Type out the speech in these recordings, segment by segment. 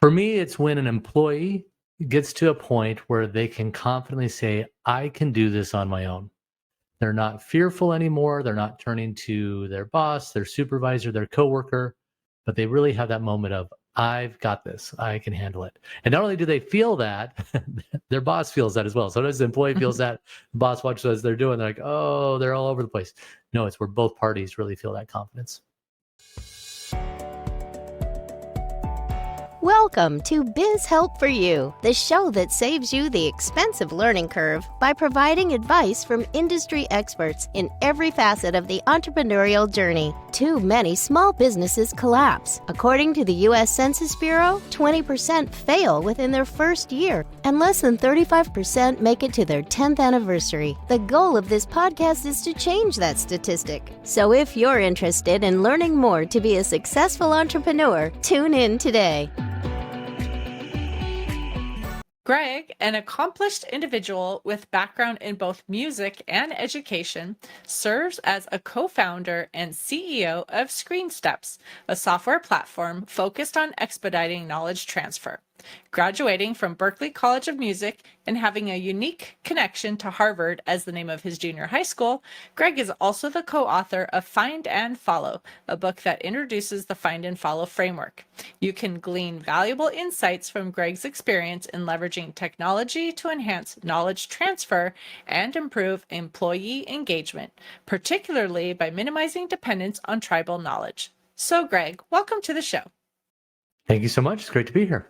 For me, it's when an employee gets to a point where they can confidently say, I can do this on my own. They're not fearful anymore. They're not turning to their boss, their supervisor, their coworker, but they really have that moment of, I've got this. I can handle it. And not only do they feel that, their boss feels that as well. Sometimes the employee feels Mhm. that, the boss watches as they're doing, they're like, oh, they're all over the place. No, it's where both parties really feel that confidence. Welcome to Biz Help for You, the show that saves you the expensive learning curve by providing advice from industry experts in every facet of the entrepreneurial journey. Too many small businesses collapse. According to the U.S. Census Bureau, 20% fail within their first year, and less than 35% make it to their 10th anniversary. The goal of this podcast is to change that statistic. So if you're interested in learning more to be a successful entrepreneur, tune in today. Greg, an accomplished individual with background in both music and education, serves as a co-founder and CEO of ScreenSteps, a software platform focused on expediting knowledge transfer. Graduating from Berklee College of Music and having a unique connection to Harvard as the name of his junior high school, Greg is also the co-author of Find and Follow, a book that introduces the Find and Follow framework. You can glean valuable insights from Greg's experience in leveraging technology to enhance knowledge transfer and improve employee engagement, particularly by minimizing dependence on tribal knowledge. So, Greg, welcome to the show. Thank you so much. It's great to be here.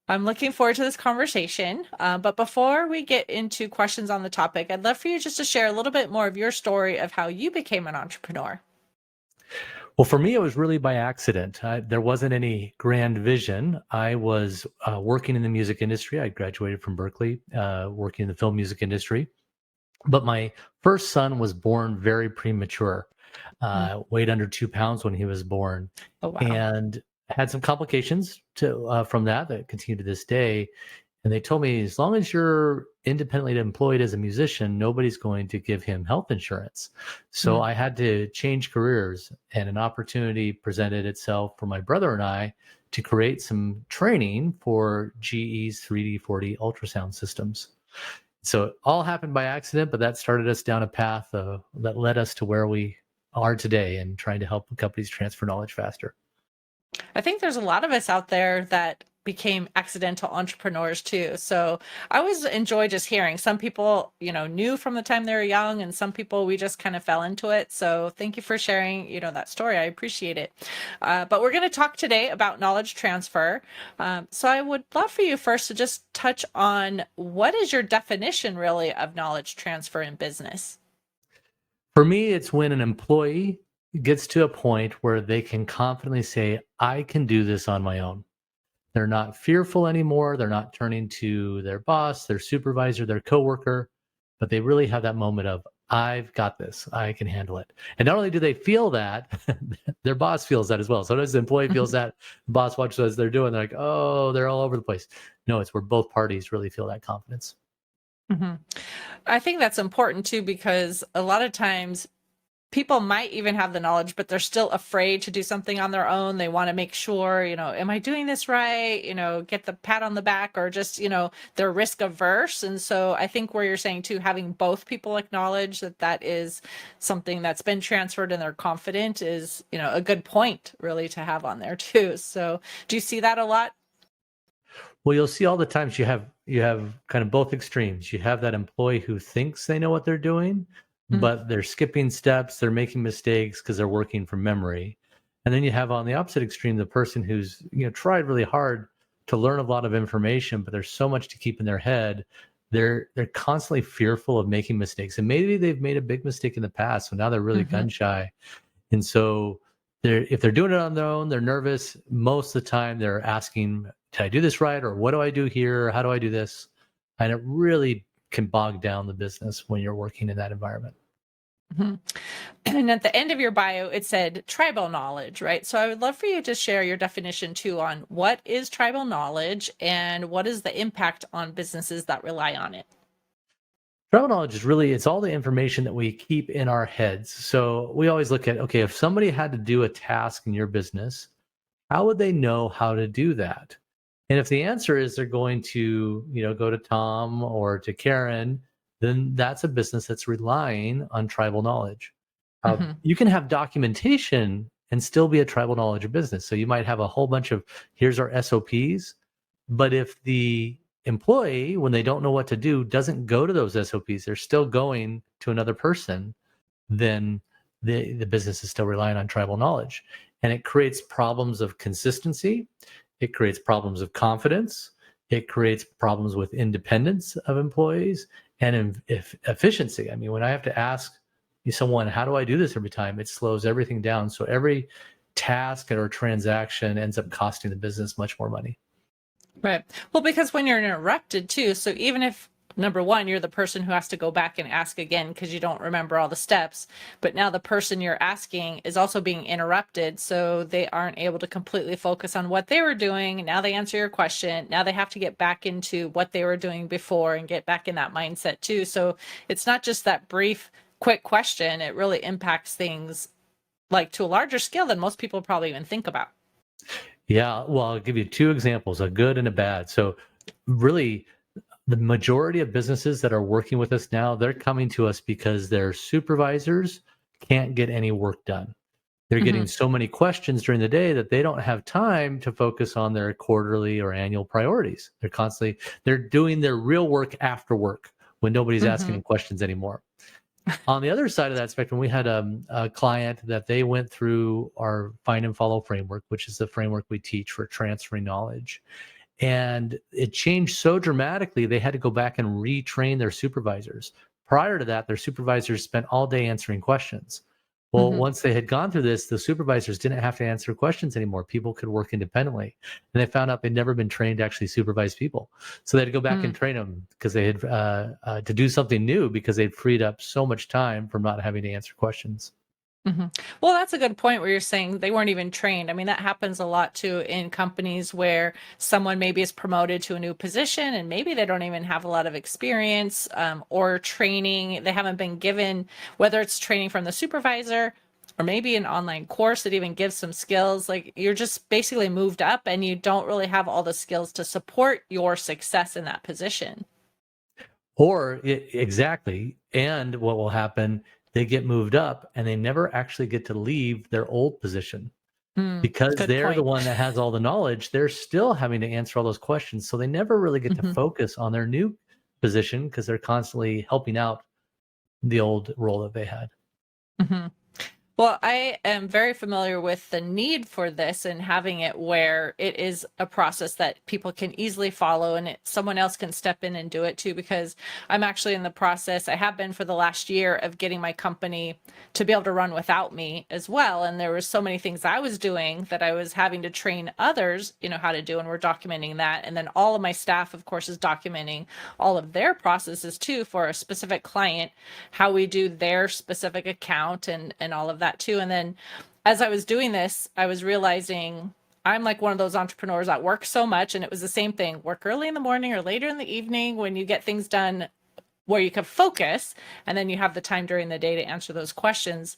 I'm looking forward to this conversation. But before we get into questions on the topic, I'd love for you just to share a little bit more of your story of how you became an entrepreneur. Well, for me, it was really by accident. There wasn't any grand vision. I was working in the music industry. I graduated from Berklee, working in the film music industry. But my first son was born very premature, weighed under 2 pounds when he was born, Oh, wow. and had some complications from that continue to this day. And they told me, as long as you're independently employed as a musician, nobody's going to give him health insurance. So I had to change careers, and an opportunity presented itself for my brother and I to create some training for GE's 3D 4D ultrasound systems. So it all happened by accident, but that started us down a path that led us to where we are today and trying to help companies transfer knowledge faster. I think there's a lot of us out there that became accidental entrepreneurs too. So I always enjoy just hearing some people, knew from the time they were young, and some people we just kind of fell into it. So thank you for sharing, that story. I appreciate it. But we're going to talk today about knowledge transfer. So I would love for you first to just touch on what is your definition really of knowledge transfer in business? For me, it's when an employee gets to a point where they can confidently say, I can do this on my own. They're not fearful anymore. They're not turning to their boss, their supervisor, their coworker, but they really have that moment of, I've got this. I can handle it. And not only do they feel that, their boss feels that as well. Sometimes the employee feels that, the boss watches as they're doing, they're like, oh, they're all over the place. No, it's where both parties really feel that confidence. Mm-hmm. I think that's important too, because a lot of times people might even have the knowledge, but they're still afraid to do something on their own. They want to make sure, am I doing this right? Get the pat on the back, or just, they're risk averse. And so I think where you're saying too, having both people acknowledge that that is something that's been transferred and they're confident is, a good point really to have on there too. So do you see that a lot? Well, you'll see all the times you have kind of both extremes. You have that employee who thinks they know what they're doing, but they're skipping steps, they're making mistakes because they're working from memory. And then you have on the opposite extreme the person who's tried really hard to learn a lot of information, but there's so much to keep in their head. They're constantly fearful of making mistakes, and maybe they've made a big mistake in the past, so now they're really gun shy. And so if they're doing it on their own, they're nervous. Most of the time they're asking, did I do this right? Or what do I do here? How do I do this? And it really can bog down the business when you're working in that environment. And at the end of your bio, it said tribal knowledge, right? So I would love for you to share your definition too on what is tribal knowledge and what is the impact on businesses that rely on it. Tribal knowledge is really, it's all the information that we keep in our heads. So we always look at, okay, if somebody had to do a task in your business, how would they know how to do that? And if the answer is they're going to, go to Tom or to Karen, then that's a business that's relying on tribal knowledge. Mhm. You can have documentation and still be a tribal knowledge business. So you might have a whole bunch of, here's our SOPs. But if the employee, when they don't know what to do, doesn't go to those SOPs, they're still going to another person, then the business is still relying on tribal knowledge. And it creates problems of consistency. It creates problems of confidence. It creates problems with independence of employees and efficiency. I mean, when I have to ask someone, how do I do this every time? It slows everything down. So every task or transaction ends up costing the business much more money. Right. Well, because when you're interrupted too, so even if number one, you're the person who has to go back and ask again because you don't remember all the steps, but now the person you're asking is also being interrupted, so they aren't able to completely focus on what they were doing. Now they answer your question. Now they have to get back into what they were doing before and get back in that mindset too. So it's not just that brief, quick question. It really impacts things like to a larger scale than most people probably even think about. Yeah, well, I'll give you two examples, a good and a bad. So really, the majority of businesses that are working with us now, they're coming to us because their supervisors can't get any work done. They're getting so many questions during the day that they don't have time to focus on their quarterly or annual priorities. They're doing their real work after work when nobody's asking them questions anymore. On the other side of that spectrum, we had a client that they went through our find and follow framework, which is the framework we teach for transferring knowledge. And it changed so dramatically, they had to go back and retrain their supervisors. Prior to that, their supervisors spent all day answering questions. Well, once they had gone through this, the supervisors didn't have to answer questions anymore. People could work independently. And they found out they'd never been trained to actually supervise people. So they had to go back and train them because they had to do something new because they'd freed up so much time from not having to answer questions. Well, that's a good point where you're saying they weren't even trained. I mean, that happens a lot too in companies where someone maybe is promoted to a new position and maybe they don't even have a lot of experience or training. They haven't been given, whether it's training from the supervisor or maybe an online course that even gives some skills. Like you're just basically moved up and you don't really have all the skills to support your success in that position. Exactly. And what will happen, they get moved up and they never actually get to leave their old position because Good they're the point. one that has all the knowledge. They're still having to answer all those questions. So they never really get to focus on their new position because they're constantly helping out the old role that they had. Mhm. Well, I am very familiar with the need for this and having it where it is a process that people can easily follow and someone else can step in and do it too, because I'm actually in the process, I have been for the last year, of getting my company to be able to run without me as well. And there were so many things I was doing that I was having to train others, how to do, and we're documenting that. And then all of my staff, of course, is documenting all of their processes too for a specific client, how we do their specific account and all of that too. And then as I was doing this, I was realizing I'm like one of those entrepreneurs that work so much. And it was the same thing, work early in the morning or later in the evening when you get things done where you can focus. And then you have the time during the day to answer those questions.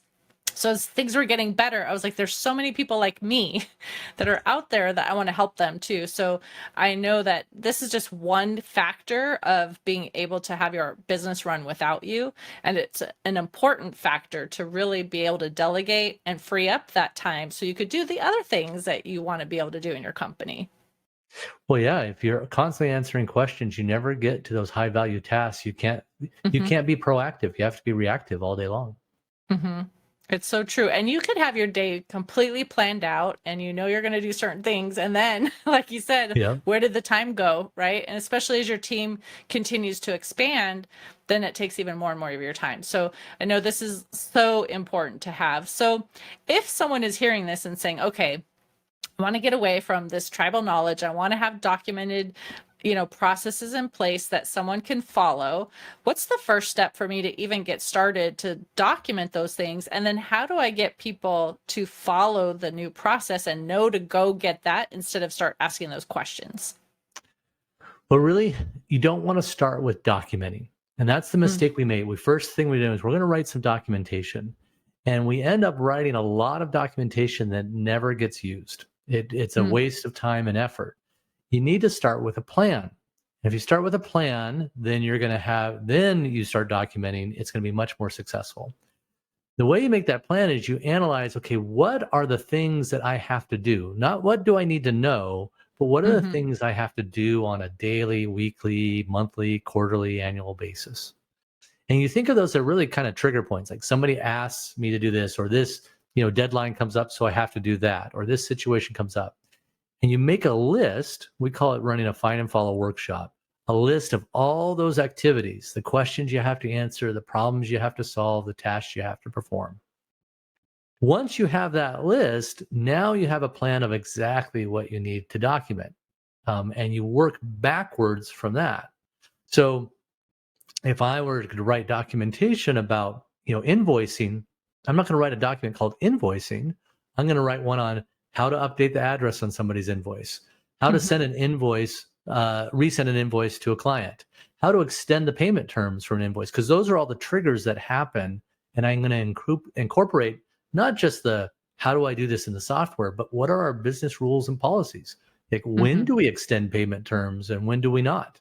So as things were getting better, I was like, there's so many people like me that are out there that I want to help them too. So I know that this is just one factor of being able to have your business run without you. And it's an important factor to really be able to delegate and free up that time so you could do the other things that you want to be able to do in your company. Well, yeah, if you're constantly answering questions, you never get to those high value tasks. You can't be proactive. You have to be reactive all day long. It's so true. And you could have your day completely planned out and you're going to do certain things. And then, like you said, where did the time go? Right. And especially as your team continues to expand, then it takes even more and more of your time. So I know this is so important to have. So if someone is hearing this and saying, okay, I want to get away from this tribal knowledge, I want to have documented processes in place that someone can follow. What's the first step for me to even get started to document those things? And then how do I get people to follow the new process and know to go get that instead of start asking those questions? Well, really, you don't want to start with documenting. And that's the mistake we made. First thing we do is we're going to write some documentation. And we end up writing a lot of documentation that never gets used. It's a waste of time and effort. You need to start with a plan. If you start with a plan, then then you start documenting, it's going to be much more successful. The way you make that plan is you analyze, okay, what are the things that I have to do? Not what do I need to know, but what are the things I have to do on a daily, weekly, monthly, quarterly, annual basis? And you think of those as really kind of trigger points, like somebody asks me to do this, or this, deadline comes up, so I have to do that, or this situation comes up. And you make a list, we call it running a find and follow workshop, a list of all those activities, the questions you have to answer, the problems you have to solve, the tasks you have to perform. Once you have that list, now you have a plan of exactly what you need to document. And you work backwards from that. So if I were to write documentation about, invoicing, I'm not going to write a document called invoicing. I'm going to write one on how to update the address on somebody's invoice, how to send an invoice, resend an invoice to a client, how to extend the payment terms for an invoice, because those are all the triggers that happen. And I'm going to incorporate not just the how do I do this in the software, but what are our business rules and policies? Like when do we extend payment terms and when do we not?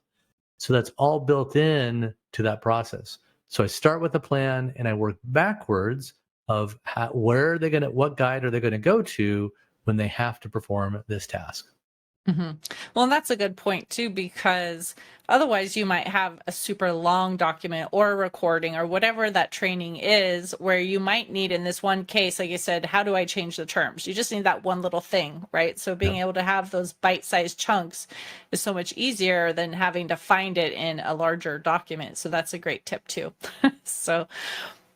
So that's all built in to that process. So I start with a plan and I work backwards of what guide are they going to go to when they have to perform this task. Well, and that's a good point too, because otherwise you might have a super long document or a recording or whatever that training is, where you might need, in this one case, like you said, how do I change the terms? You just need that one little thing, right? So being able to have those bite-sized chunks is so much easier than having to find it in a larger document. So that's a great tip too. So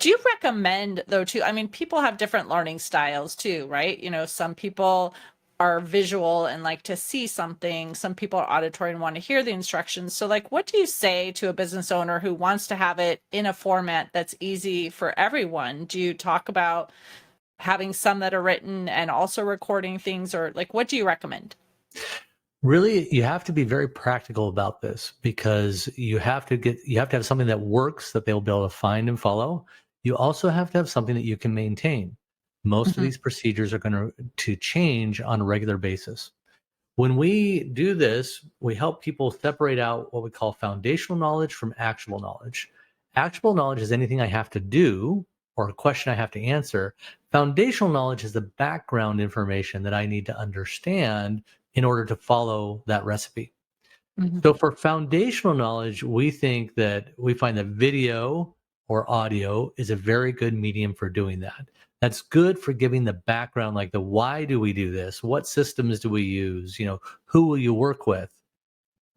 do you recommend, though, too, I mean, people have different learning styles too, right? Some people are visual and like to see something. Some people are auditory and want to hear the instructions. So like, what do you say to a business owner who wants to have it in a format that's easy for everyone? Do you talk about having some that are written and also recording things, or like, what do you recommend? Really, you have to be very practical about this, because you have to have something that works, that they'll be able to find and follow. You also have to have something that you can maintain. Most of these procedures are going to change on a regular basis. When we do this, we help people separate out what we call foundational knowledge from actual knowledge. Actual knowledge is anything I have to do or a question I have to answer. Foundational knowledge is the background information that I need to understand in order to follow that recipe. So for foundational knowledge, we find that video or audio is a very good medium for doing that. That's good for giving the background, like the why do we do this? What systems do we use? Who will you work with?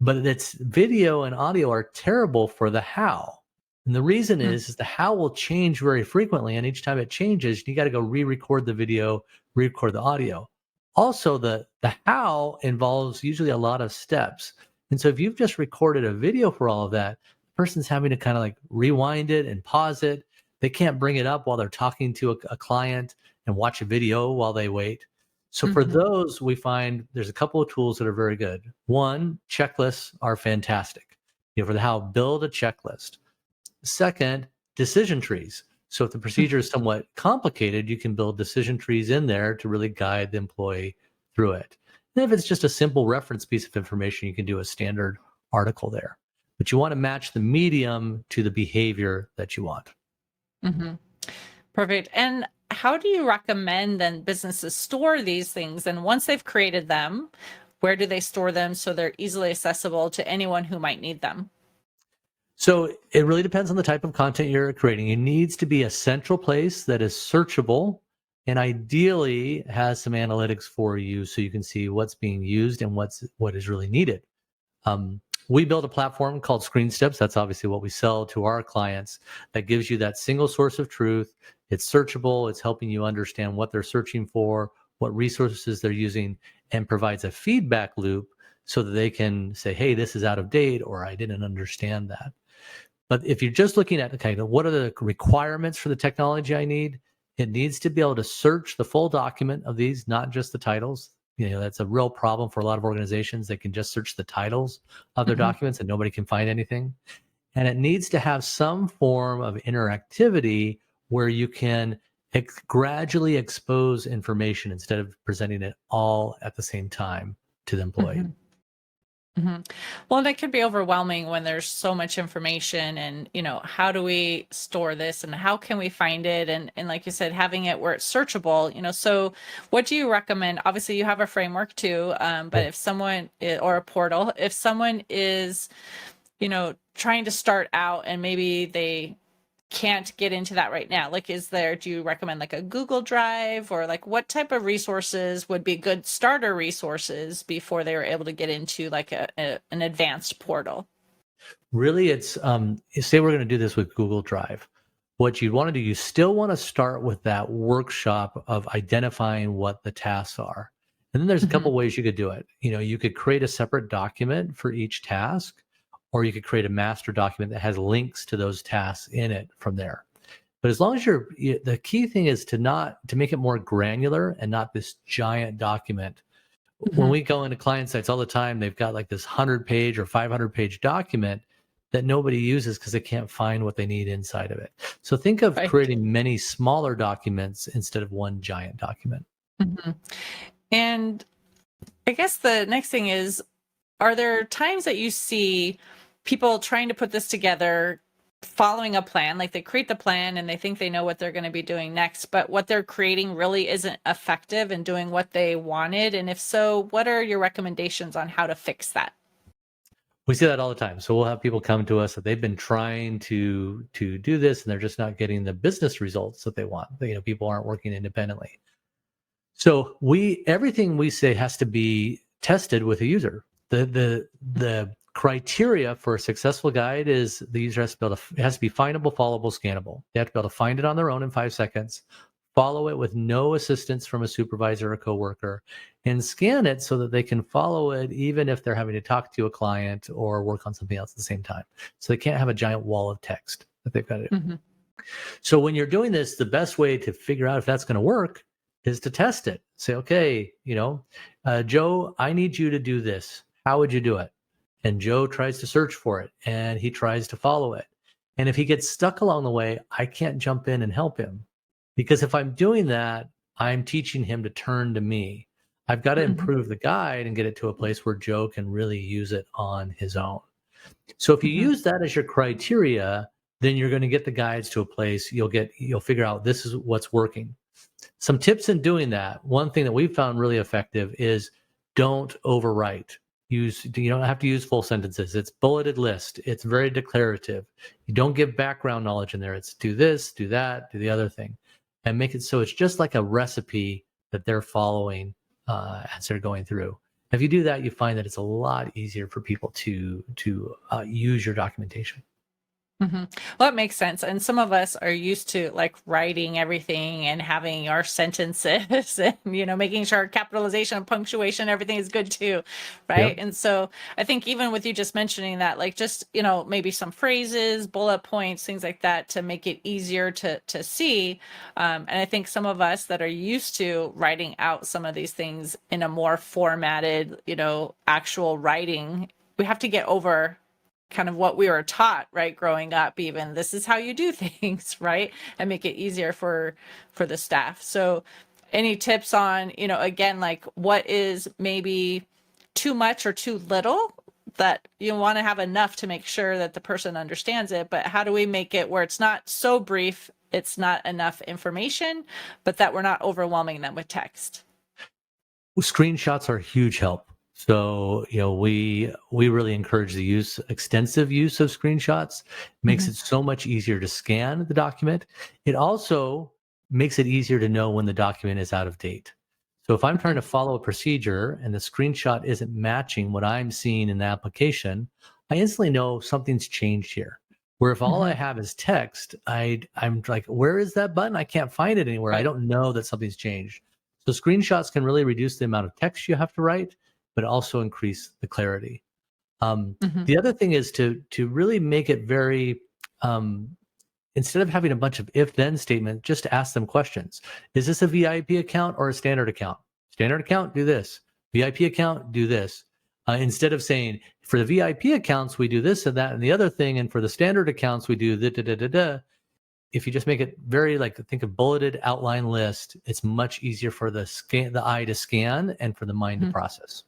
But video and audio are terrible for the how. And the reason is the how will change very frequently. And each time it changes, you got to go re-record the video, re-record the audio. Also, the how involves usually a lot of steps. And so if you've just recorded a video for all of that, the person's having to kind of like rewind it and pause it. They can't bring it up while they're talking to a client and watch a video while they wait. So for those, we find there's a couple of tools that are very good. One, checklists are fantastic. For the how, build a checklist. Second, decision trees. So if the procedure is somewhat complicated, you can build decision trees in there to really guide the employee through it. And if it's just a simple reference piece of information, you can do a standard article there. But you want to match the medium to the behavior that you want. Perfect. And how do you recommend then businesses store these things? And once they've created them, where do they store them so they're easily accessible to anyone who might need them? So it really depends on the type of content you're creating. It needs to be a central place that is searchable and ideally has some analytics for you so you can see what's being used and what is really needed. We built a platform called ScreenSteps. That's obviously what we sell to our clients. That gives you that single source of truth. It's searchable. It's helping you understand what they're searching for, what resources they're using, and provides a feedback loop so that they can say, hey, this is out of date, or I didn't understand that. But if you're just looking at, okay, what are the requirements for the technology I need? It needs to be able to search the full document of these, not just the titles. That's a real problem for a lot of organizations. They can just search the titles of their documents and nobody can find anything. And it needs to have some form of interactivity where you can gradually expose information instead of presenting it all at the same time to the employee. Mhm. hmm Well, and it can be overwhelming when there's so much information and, how do we store this and how can we find it? And like you said, having it where it's searchable, so what do you recommend? Obviously you have a framework too, but if someone or a portal, if someone is, trying to start out and maybe they can't get into that right now, like do you recommend like a Google Drive or like what type of resources would be good starter resources before they were able to get into like an advanced portal? Really, it's say we're going to do this with Google Drive. What you want to do, you still want to start with that workshop of identifying what the tasks are. And then there's a couple ways you could do it. You could create a separate document for each task, or you could create a master document that has links to those tasks in it from there. But as long as the key thing is to make it more granular and not this giant document. When we go into client sites all the time, they've got like this 100-page or 500-page document that nobody uses because they can't find what they need inside of it. So think of creating many smaller documents instead of one giant document. And I guess the next thing is, are there times that you see people trying to put this together, following a plan, like they create the plan and they think they know what they're going to be doing next, but what they're creating really isn't effective in doing what they wanted? And if so, what are your recommendations on how to fix that? We see that all the time. So we'll have people come to us that they've been trying to do this and they're just not getting the business results that they want. People aren't working independently. So everything we say has to be tested with a user. The criteria for a successful guide is the user has to be findable, followable, scannable. They have to be able to find it on their own in 5 seconds, follow it with no assistance from a supervisor or coworker, and scan it so that they can follow it even if they're having to talk to a client or work on something else at the same time. So they can't have a giant wall of text that they've got to do. So when you're doing this, the best way to figure out if that's going to work is to test it. Say, okay, Joe, I need you to do this. How would you do it? And Joe tries to search for it and he tries to follow it. And if he gets stuck along the way, I can't jump in and help him. Because if I'm doing that, I'm teaching him to turn to me. I've got to improve the guide and get it to a place where Joe can really use it on his own. So if you use that as your criteria, then you're going to get the guides to a place you'll figure out this is what's working. Some tips in doing that. One thing that we've found really effective is don't overwrite. You don't have to use full sentences. It's bulleted list. It's very declarative. You don't give background knowledge in there. It's do this, do that, do the other thing, and make it so it's just like a recipe that they're following as they're going through. If you do that, you find that it's a lot easier for people to use your documentation. Well, it makes sense. And some of us are used to like writing everything and having our sentences and, making sure capitalization and punctuation, everything is good too. Right. Yep. And so I think even with you just mentioning that, like just, maybe some phrases, bullet points, things like that to make it easier to see. And I think some of us that are used to writing out some of these things in a more formatted, actual writing, we have to get over kind of what we were taught, right, growing up. Even this is how you do things, right, and make it easier for the staff. So any tips on, again, like what is maybe too much or too little, that you want to have enough to make sure that the person understands it, but how do we make it where it's not so brief, it's not enough information, but that we're not overwhelming them with text? Screenshots are a huge help. So, we really encourage the extensive use of screenshots. It makes it so much easier to scan the document. It also makes it easier to know when the document is out of date. So if I'm trying to follow a procedure and the screenshot isn't matching what I'm seeing in the application, I instantly know something's changed here. Where if all I have is text, I'm like, where is that button? I can't find it anywhere. I don't know that something's changed. So screenshots can really reduce the amount of text you have to write, but also increase the clarity. The other thing is to really make it very, instead of having a bunch of if-then statements, just to ask them questions. Is this a VIP account or a standard account? Standard account, do this. VIP account, do this. Instead of saying, for the VIP accounts, we do this and that and the other thing, and for the standard accounts, we do da-da-da-da-da. if you just make it very like, think of bulleted outline list, it's much easier for the eye to scan and for the mind to process.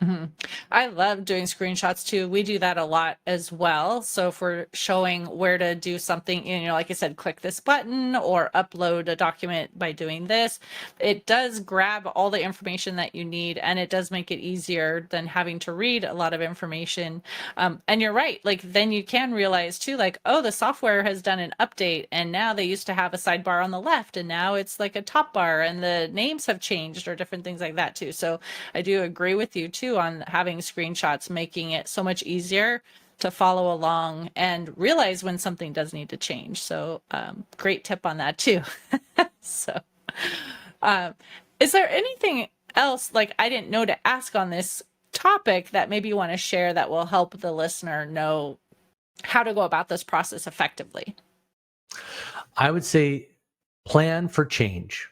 Mhm. I love doing screenshots too. We do that a lot as well. So if we're showing where to do something, like I said, click this button or upload a document by doing this, it does grab all the information that you need, and it does make it easier than having to read a lot of information. And you're right. Like then you can realize too, like, oh, the software has done an update, and now they used to have a sidebar on the left, and now it's like a top bar, and the names have changed or different things like that too. So I do agree with you too on having screenshots, making it so much easier to follow along and realize when something does need to change. So great tip on that too. So is there anything else like I didn't know to ask on this topic that maybe you want to share that will help the listener know how to go about this process effectively? I would say plan for change.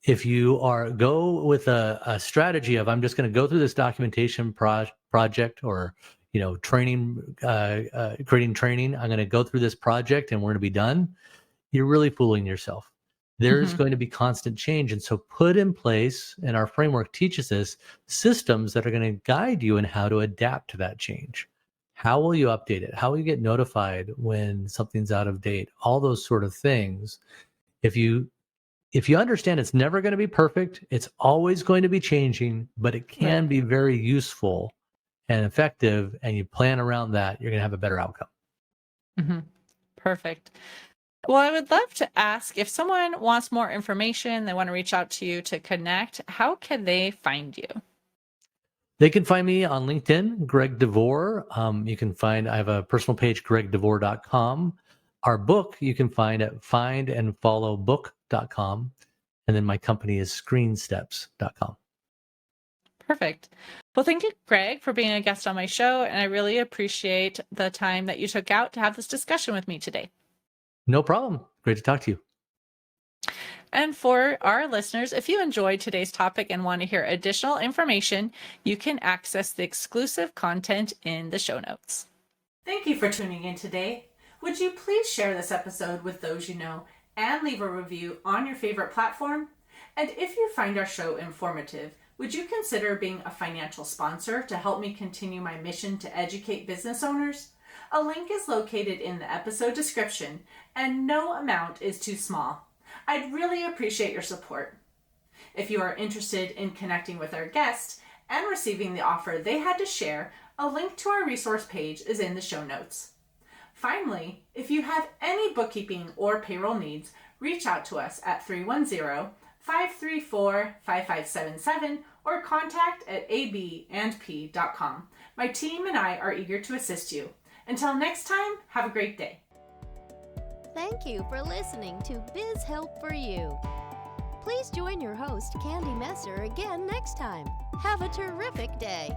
If you go with a strategy of, I'm just going to go through this documentation project or, training, creating training, I'm going to go through this project and we're going to be done. You're really fooling yourself. There's going to be constant change. And so put in place, and our framework teaches this, systems that are going to guide you in how to adapt to that change. How will you update it? How will you get notified when something's out of date? All those sort of things. If you understand it's never going to be perfect, it's always going to be changing, but it can be very useful and effective, and you plan around that, you're going to have a better outcome. Perfect. Well, I would love to ask, if someone wants more information, they want to reach out to you to connect, how can they find you? They can find me on LinkedIn, Greg Devore. I have a personal page, gregdevore.com. Our book you can find at findandfollowbook.com. And then my company is screensteps.com. Perfect. Well, thank you, Greg, for being a guest on my show. And I really appreciate the time that you took out to have this discussion with me today. No problem. Great to talk to you. And for our listeners, if you enjoyed today's topic and want to hear additional information, you can access the exclusive content in the show notes. Thank you for tuning in today. Would you please share this episode with those you know and leave a review on your favorite platform? And if you find our show informative, would you consider being a financial sponsor to help me continue my mission to educate business owners? A link is located in the episode description, and no amount is too small. I'd really appreciate your support. If you are interested in connecting with our guests and receiving the offer they had to share, a link to our resource page is in the show notes. Finally, if you have any bookkeeping or payroll needs, reach out to us at 310-534-5577 or contact@abandp.com. My team and I are eager to assist you. Until next time, have a great day. Thank you for listening to Biz Help for You. Please join your host, Candy Messer, again next time. Have a terrific day.